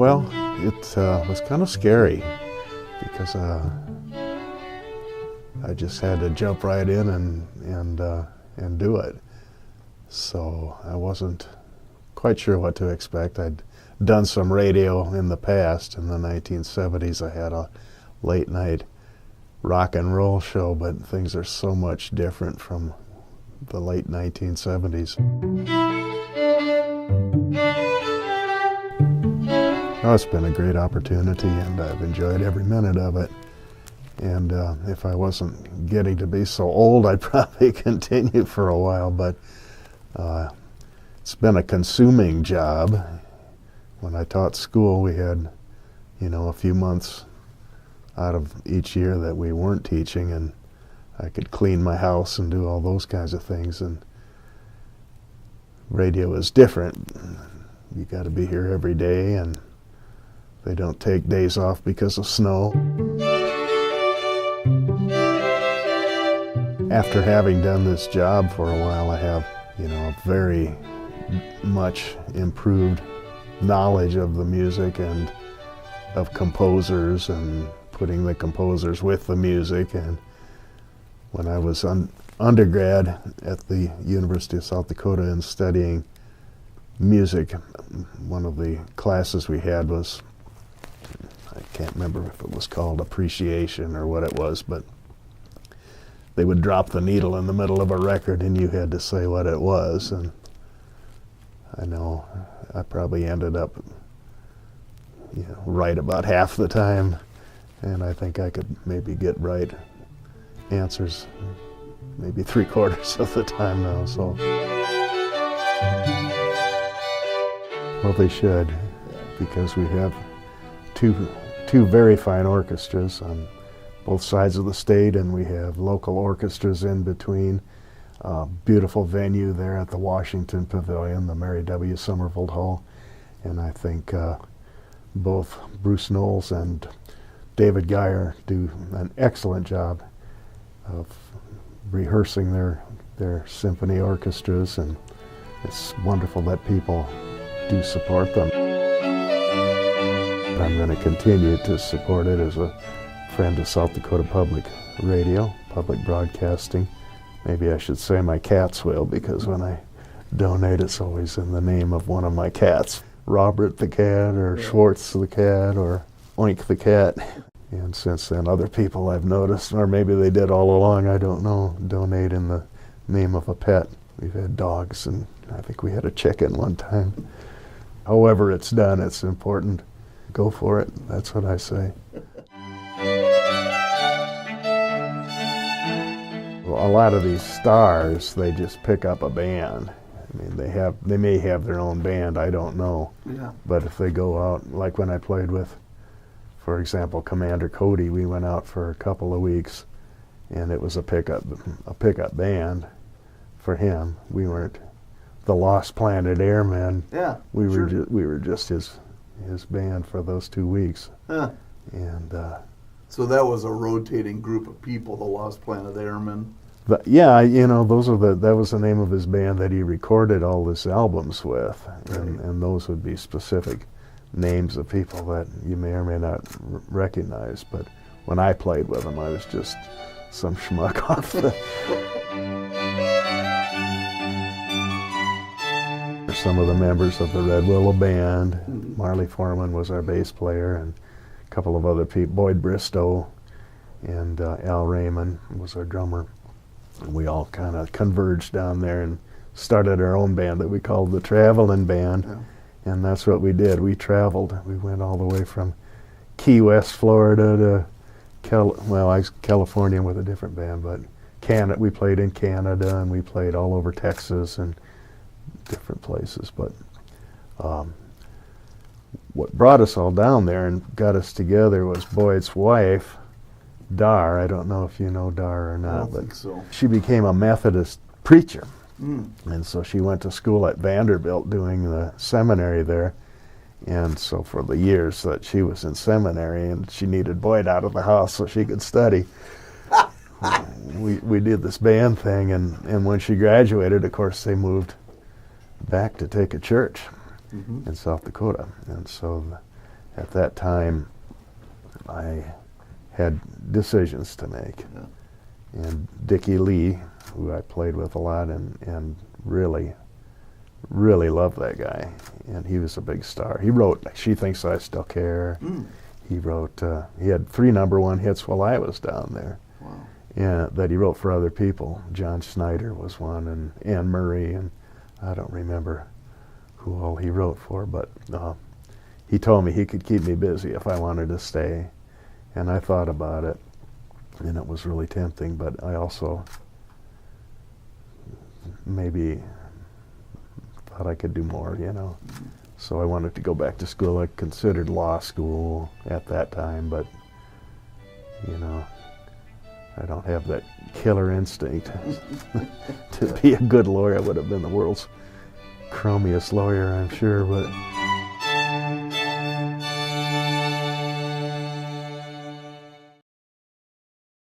Well, it was kind of scary because I just had to jump right in and do it. So I wasn't quite sure what to expect. I'd done some radio in the past. In the 1970s, I had a late night rock and roll show, but things are so much different from the late 1970s. Oh, it's been a great opportunity, and I've enjoyed every minute of it. And if I wasn't getting to be so old, I'd probably continue for a while, but it's been a consuming job. When I taught school, we had, a few months out of each year that we weren't teaching, and I could clean my house and do all those kinds of things. And radio is different. You got to be here every day, and they don't take days off because of snow. After having done this job for a while, I have, a very much improved knowledge of the music and of composers and putting the composers with the music. And when I was undergrad at the University of South Dakota and studying music, one of the classes we had was, I can't remember if it was called appreciation or what it was, but they would drop the needle in the middle of a record and you had to say what it was. And I know I probably ended up right about half the time, and I think I could maybe get right answers maybe 3/4 of the time now. So, well, they should, because we have two very fine orchestras on both sides of the state, and we have local orchestras in between. Beautiful venue there at the Washington Pavilion, the Mary W. Summerville Hall, and I think both Bruce Knowles and David Geyer do an excellent job of rehearsing their symphony orchestras, and it's wonderful that people do support them. I'm going to continue to support it as a friend of South Dakota Public Radio, public broadcasting. Maybe I should say my cats will, because when I donate, it's always in the name of one of my cats. Robert the cat, or Schwartz the cat, or Oink the cat. And since then, other people I've noticed, or maybe they did all along, I don't know, donate in the name of a pet. We've had dogs, and I think we had a chicken one time. However it's done, it's important. Go for it. That's what I say. Well, a lot of these stars, they just pick up a band. I mean, they may have their own band, I don't know. Yeah. But if they go out, like when I played with, for example, Commander Cody, we went out for a couple of weeks, and it was a pickup band for him. We weren't the Lost Planet Airmen. Yeah. We were just his band for those 2 weeks. Huh. And so that was a rotating group of people, the Lost Planet Airmen. Yeah, that was the name of his band that he recorded all his albums with, and those would be specific names of people that you may or may not recognize. But when I played with them, I was just some schmuck off the. Some of the members of the Red Willow Band. Marley Foreman was our bass player, and a couple of other people, Boyd Bristow and Al Raymond was our drummer. And we all kind of converged down there and started our own band that we called the Traveling Band. Yeah. And that's what we did. We traveled. We went all the way from Key West, Florida to California with a different band, but Canada. We played in Canada, and we played all over Texas and different places. But what brought us all down there and got us together was Boyd's wife, Dar. I don't know if you know Dar or not, I don't think so. She became a Methodist preacher. And so she went to school at Vanderbilt doing the seminary there. And so for the years that she was in seminary, and she needed Boyd out of the house so she could study, we did this band thing. And when she graduated, of course, they moved back to take a church in South Dakota. And so at that time, I had decisions to make. Yeah. And Dickie Lee, who I played with a lot and really, really loved that guy. And he was a big star. He wrote She Thinks I Still Care. Mm. He wrote, he had 3 #1 hits while I was down there. Wow. And that he wrote for other people. John Schneider was one, and Anne Murray, and I don't remember who all he wrote for, but he told me he could keep me busy if I wanted to stay. And I thought about it, and it was really tempting, but I also maybe thought I could do more, you know. So I wanted to go back to school. I considered law school at that time, but, you know, I don't have that killer instinct. To be a good lawyer, I would have been the world's crummiest lawyer, I'm sure, but